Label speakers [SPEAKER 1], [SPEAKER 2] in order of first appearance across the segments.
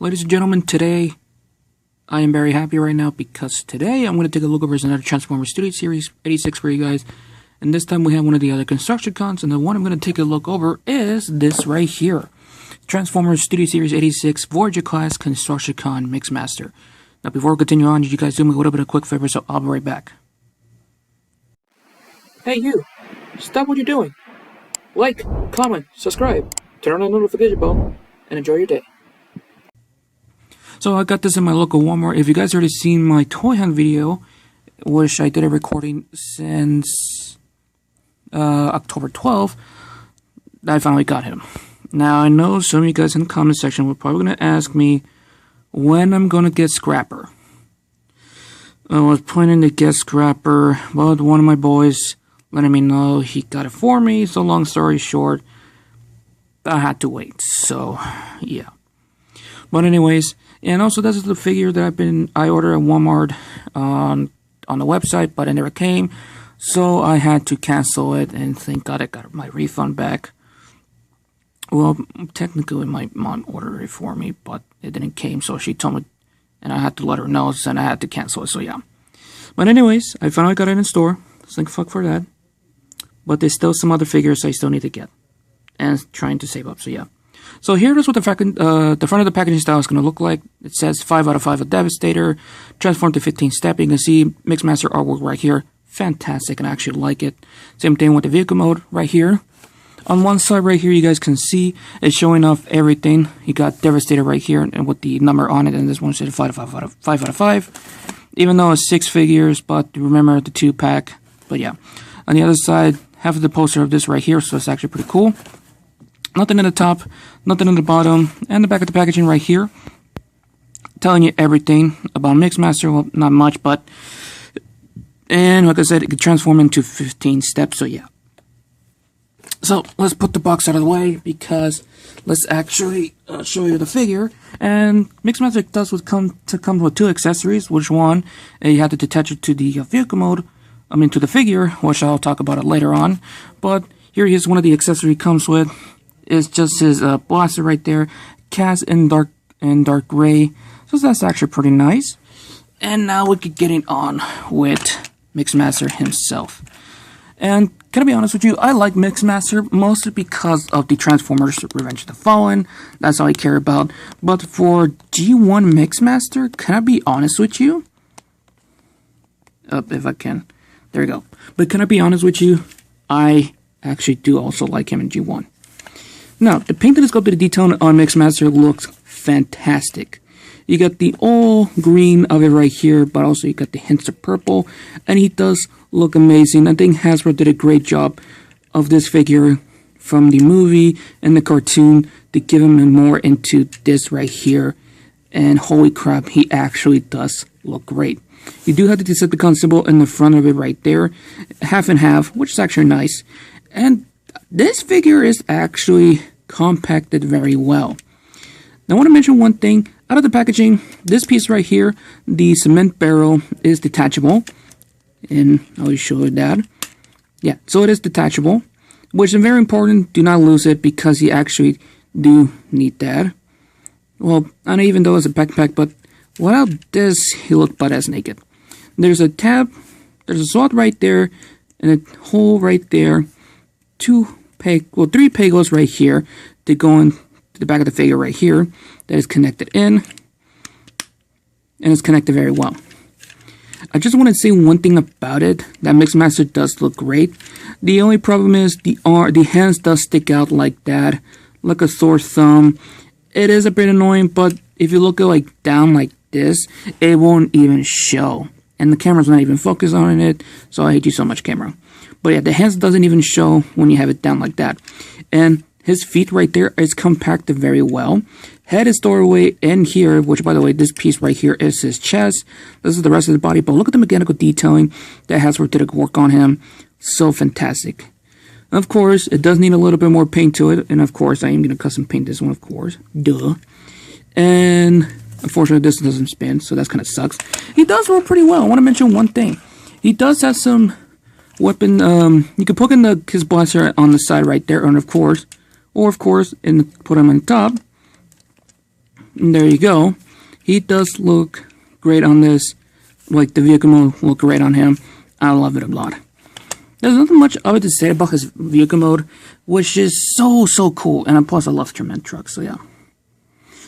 [SPEAKER 1] Ladies and gentlemen, today I am very happy right now because today I'm going to take a look over another Transformer Studio Series 86 for you guys. And this time we have one of the other Constructicons, and the one I'm going to take a look over is this right here. Transformers Studio Series 86 Voyager class Contructicon Mixmaster. Now before we continue on, you guys do me a little bit of a quick favor, so I'll be right back. Hey you! Stop what you're doing! Like, comment, subscribe, turn on the notification bell, and enjoy your day. So I got this in my local Walmart. If you guys already seen my toy hunt video, which I did a recording since October 12th, I finally got him. Now I know some of you guys in the comment section were probably going to ask me when I'm going to get Scrapper. I was planning to get Scrapper, but one of my boys letting me know he got it for me, so long story short, I had to wait, so yeah. But anyways, and also this is the figure that I ordered at Walmart on the website, but it never came, so I had to cancel it, and thank God I got my refund back. Well, technically my mom ordered it for me, but it didn't came, so she told me, and I had to let her know, and I had to cancel it, so yeah. But anyways, I finally got it in store, so thank fuck for that. But there's still some other figures I still need to get, and trying to save up, so yeah. So here is what the front of the packaging style is going to look like. It says 5 out of 5 of Devastator, transformed to 15 step. You can see Mixmaster artwork right here. Fantastic, and I actually like it. Same thing with the vehicle mode right here. On one side right here, you guys can see it's showing off everything. You got Devastator right here, and with the number on it, and this one says 5 out of 5. Even though it's 6 figures, but remember the 2-pack. But yeah, on the other side, half of the poster of this right here, so it's actually pretty cool. Nothing in the top, nothing in the bottom, and the back of the packaging right here, telling you everything about Mixmaster. Well, not much, but, and like I said, it could transform into 15 steps, so yeah. So let's put the box out of the way, because let's actually show you the figure. And Mixmaster does come with 2 accessories, which one, you have to attach it to the vehicle mode, to the figure, which I'll talk about it later on. But here is one of the accessories he comes with. It's just his blaster right there, cast in dark gray. So that's actually pretty nice. And now we could get it on with Mixmaster himself. And can I be honest with you, I like Mixmaster mostly because of the Transformers Revenge of the Fallen. That's all I care about. But for G1 Mixmaster, can I be honest with you? If I can. There we go. But can I be honest with you? I actually do also like him in G1. Now, the paint and sculpted detail on Mixmaster looks fantastic. You got the all green of it right here, but also you got the hints of purple, and he does look amazing. I think Hasbro did a great job of this figure from the movie and the cartoon to give him more into this right here, and holy crap, he actually does look great. You do have the Decepticon symbol in the front of it right there, half and half, which is actually nice, and this figure is actually compacted very well. Now I want to mention one thing. Out of the packaging, this piece right here, the cement barrel, is detachable. And I'll show you that. Yeah, so it is detachable, which is very important. Do not lose it, because you actually do need that. Well, I know even though it's a backpack, but without this, he looked butt ass naked. There's a tab, there's a slot right there, and a hole right there. 3 pegos right here to go into the back of the figure right here that is connected in, and it's connected very well. I just want to say one thing about it, that Mixmaster does look great. The only problem is the hands does stick out like that, like a sore thumb. It is a bit annoying, but if you look at like down like this, it won't even show, and the camera's not even focused on it, so I hate you so much, camera. But yeah, the hands doesn't even show when you have it down like that. And his feet right there is compacted very well. Head is stored away in here, which by the way, this piece right here is his chest. This is the rest of the body, but look at the mechanical detailing that Hasbro did work on him. So fantastic. Of course, it does need a little bit more paint to it, and of course, I am going to custom paint this one, of course. Duh. And unfortunately, this doesn't spin, so that kind of sucks. He does work pretty well. I want to mention one thing. He does have some weapon, you can put in his blaster on the side right there, and of course, put him on top. And there you go. He does look great on this. Like, the vehicle mode look great on him. I love it a lot. There's nothing much of it to say about his vehicle mode, which is so cool. And plus, I love Tremendous trucks, so yeah.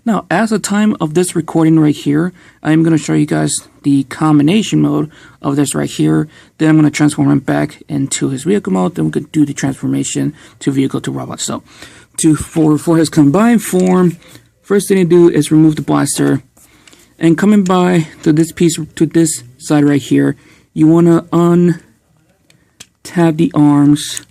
[SPEAKER 1] Now, as the time of this recording right here, I'm going to show you guys the combination mode of this right here. Then I'm going to transform him back into his vehicle mode. Then we could do the transformation to vehicle to robot. So, for his combined form, first thing to do is remove the blaster. And coming by to this piece, to this side right here, you want to untap the arms,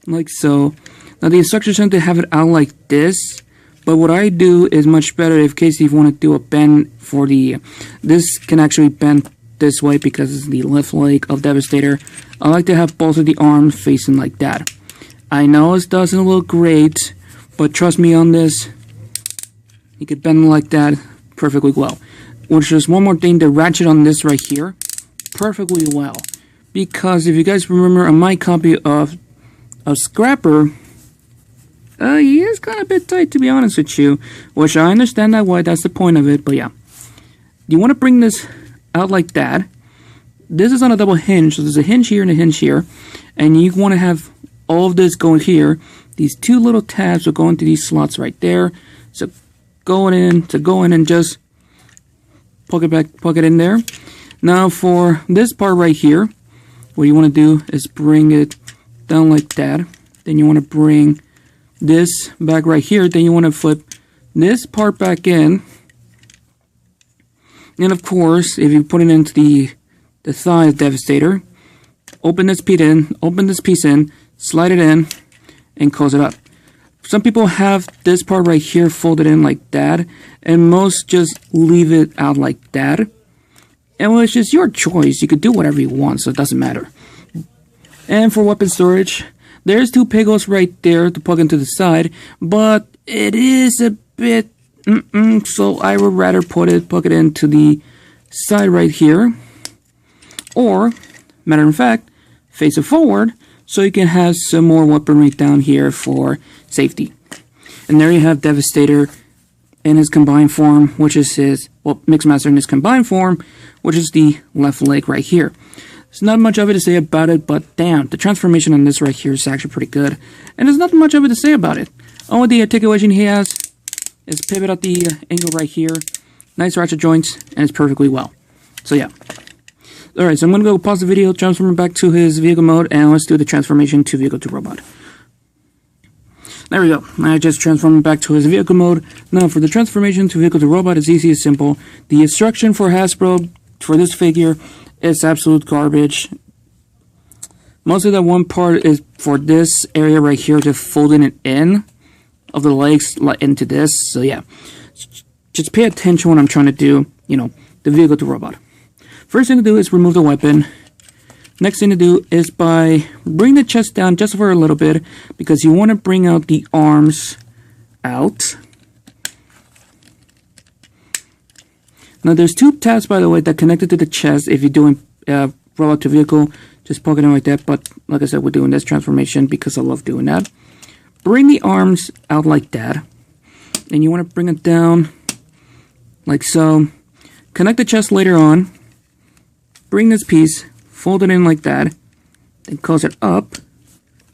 [SPEAKER 1] like so. Now, the instructions tend to have it out like this. But what I do is much better in case you want to do a bend for the... This can actually bend this way because it's the left leg of Devastator. I like to have both of the arms facing like that. I know it doesn't look great, but trust me on this. You could bend like that perfectly well. Which is one more thing, the ratchet on this right here, perfectly well. Because if you guys remember on my copy of Scrapper... he is kind of a bit tight, to be honest with you. Which I understand that why that's the point of it, but yeah. You want to bring this out like that. This is on a double hinge, so there's a hinge here and a hinge here. And you want to have all of this going here. These two little tabs will go into these slots right there. So go in and just plug it in there. Now for this part right here, what you want to do is bring it down like that. Then you want to bring this back right here. Then you want to flip this part back in. And of course, if you put it into the thigh Devastator, open this piece in, slide it in, and close it up. Some people have this part right here folded in like that, and most just leave it out like that. And well, it's just your choice. You could do whatever you want, so it doesn't matter. And for weapon storage, there's two pegos right there to plug into the side, but it is a bit so I would rather plug it into the side right here, or matter of fact, face it forward so you can have some more weaponry down here for safety. And there you have Devastator in his combined form, which is his Mixmaster in his combined form, which is the left leg right here. There's not much of it to say about it, but damn, the transformation on this right here is actually pretty good. And there's not much of it to say about it. Only the articulation he has is pivot at the angle right here. Nice ratchet joints, and it's perfectly well. So yeah. Alright, so I'm going to go pause the video, transform back to his vehicle mode, and let's do the transformation to vehicle to robot. There we go. I just transformed back to his vehicle mode. Now for the transformation to vehicle to robot, it's easy and simple. The instruction for Hasbro for this figure is absolute garbage. Mostly that one part is for this area right here, just folding it in of the legs into this. So yeah, just pay attention when I'm trying to do, the vehicle to robot. First thing to do is remove the weapon. Next thing to do is bring the chest down just for a little bit, because you want to bring out the arms out. Now there's two tabs, by the way, that connected to the chest. If you're doing robot to vehicle, just plug it in like that. But like I said, we're doing this transformation because I love doing that. Bring the arms out like that, and you want to bring it down like so. Connect the chest later on. Bring this piece, fold it in like that, then close it up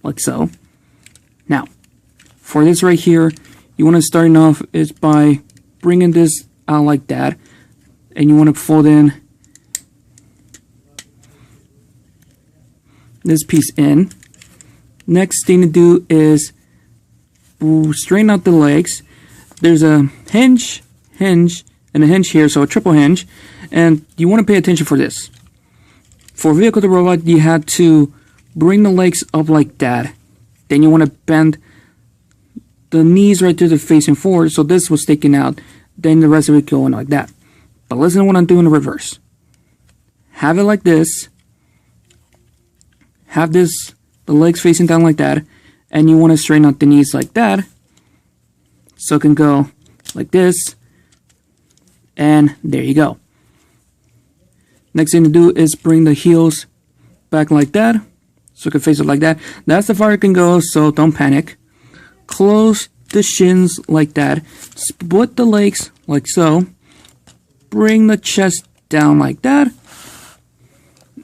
[SPEAKER 1] like so. Now, for this right here, you want to start off is by bringing this out like that, and you want to fold in this piece in. Next thing to do is straighten out the legs. There's a hinge, and a hinge here, so a triple hinge, and you want to pay attention for this. For vehicle to robot, you have to bring the legs up like that. Then you want to bend the knees right to the facing forward, so this was sticking out. Then the rest of it going like that. But listen to what I'm doing in reverse. Have it like this. Have the legs facing down like that. And you want to straighten out the knees like that. So it can go like this. And there you go. Next thing to do is bring the heels back like that. So it can face it like that. That's the far it can go, so don't panic. Close the shins like that, split the legs like so, bring the chest down like that,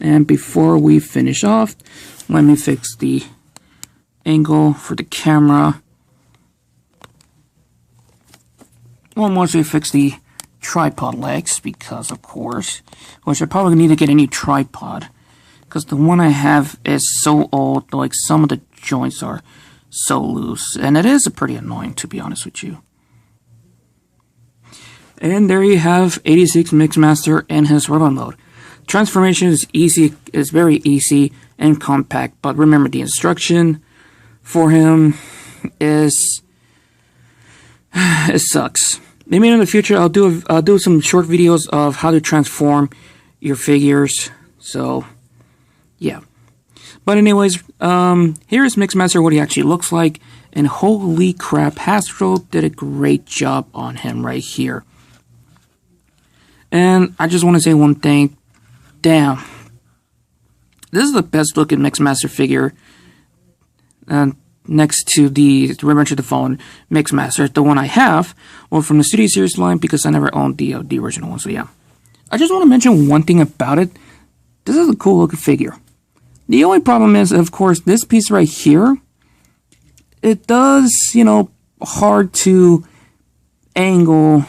[SPEAKER 1] and before we finish off, let me fix the angle for the camera. Well, mostly fix the tripod legs because, of course, which I probably need to get a new tripod because the one I have is so old, like some of the joints are so loose, and it is pretty annoying, to be honest with you. And there you have 86 Mixmaster in his robot mode. Transformation is easy, is very easy and compact, but remember the instruction for him is it sucks. Maybe in the future I'll do some short videos of how to transform your figures. So yeah. But anyways, here is Mixmaster, what he actually looks like, and holy crap, Hasbro did a great job on him right here. And I just want to say one thing. Damn. This is the best looking Mixmaster figure. Next to the Revenge of the Fallen Mixmaster, the one I have, well, from the Studio Series line, because I never owned the original one, so yeah. I just want to mention one thing about it. This is a cool looking figure. The only problem is, of course, this piece right here, it does, hard to angle,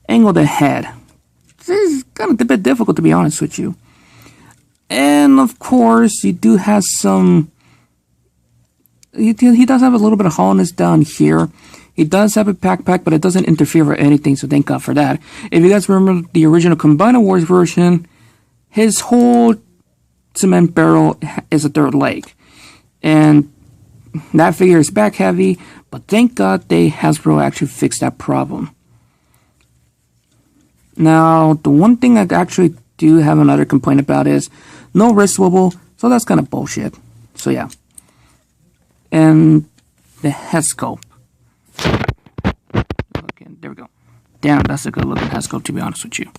[SPEAKER 1] angle the head. This is kind of a bit difficult, to be honest with you. And, of course, you do have some... He does have a little bit of hollowness down here. He does have a backpack, but it doesn't interfere with anything, so thank God for that. If you guys remember the original Combined Wars version, his whole cement barrel is a third leg. And that figure is back heavy, but thank God Hasbro actually fixed that problem. Now, the one thing I actually do have another complaint about is no wrist swivel, so that's kind of bullshit. So yeah. And the head sculpt. Okay, there we go. Damn, that's a good looking head sculpt, to be honest with you.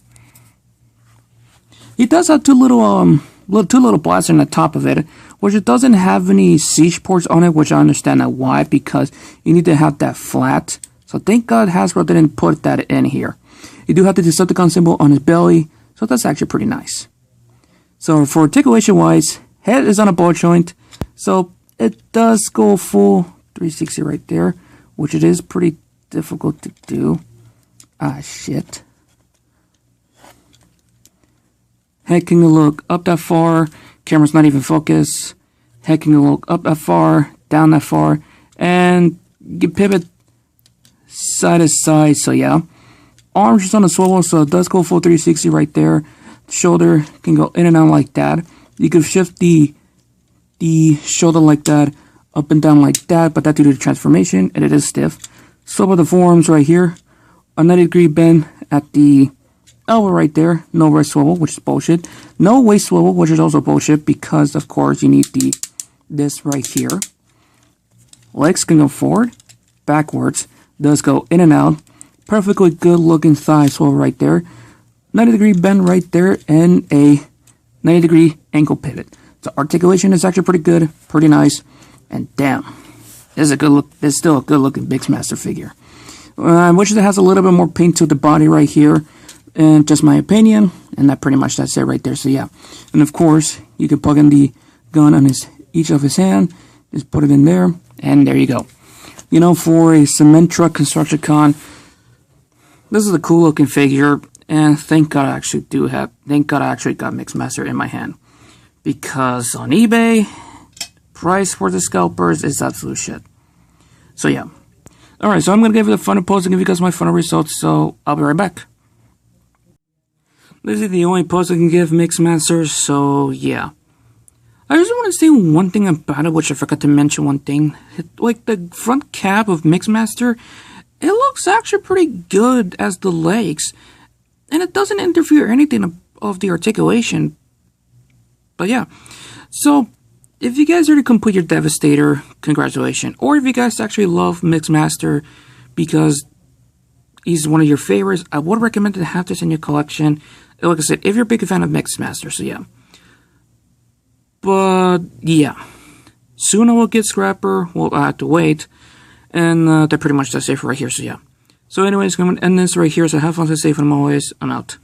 [SPEAKER 1] He does have two little blasters on the top of it, which it doesn't have any siege ports on it, which I understand that why, because you need to have that flat. So thank God Hasbro didn't put that in here. You do have the Decepticon symbol on his belly, so that's actually pretty nice. So for articulation wise, head is on a ball joint, so it does go full 360 right there, which it is pretty difficult to do. Ah, shit. Head can look up that far, camera's not even focused. Head can look up that far, down that far, and you can pivot side to side, so yeah. Arms is on a swivel, so it does go full 360 right there. Shoulder can go in and out like that. You can shift the shoulder like that, up and down like that, but that's due to the transformation, and it is stiff. Swivel the forearms right here. A 90-degree bend at the elbow right there. No wrist swivel, which is bullshit. No waist swivel, which is also bullshit, because of course you need this right here. Legs can go forward, backwards, does go in and out. Perfectly good looking thigh swivel right there. 90-degree bend right there, and a 90-degree ankle pivot. So articulation is actually pretty good, pretty nice, and damn, this is a good look. This is still a good looking Mixmaster figure. I wish it has a little bit more paint to the body right here, and just my opinion, and that's it right there. So yeah, and of course you can plug in the gun on each of his hand, just put it in there, and there you go. For a cement truck Contructicon, this is a cool looking figure, and thank God I actually got Mixmaster in my hand. Because on eBay, price for the scalpers is absolute shit. So yeah. Alright, so I'm going to give it a final post and give you guys my final results, so I'll be right back. This is the only post I can give Mixmaster, so yeah. I just want to say one thing about it, which I forgot to mention one thing. Like the front cap of Mixmaster, it looks actually pretty good as the legs. And it doesn't interfere anything of the articulation. But yeah, so if you guys already complete your Devastator, congratulations. Or if you guys actually love Mixmaster because he's one of your favorites, I would recommend to have this in your collection. Like I said, if you're a big fan of Mixmaster, so yeah. But yeah, soon I will get Scrapper, well I have to wait. And that pretty much does it for right here, so yeah. So anyways, I'm going to end this right here, so have fun, stay safe, and I'm always, I'm out.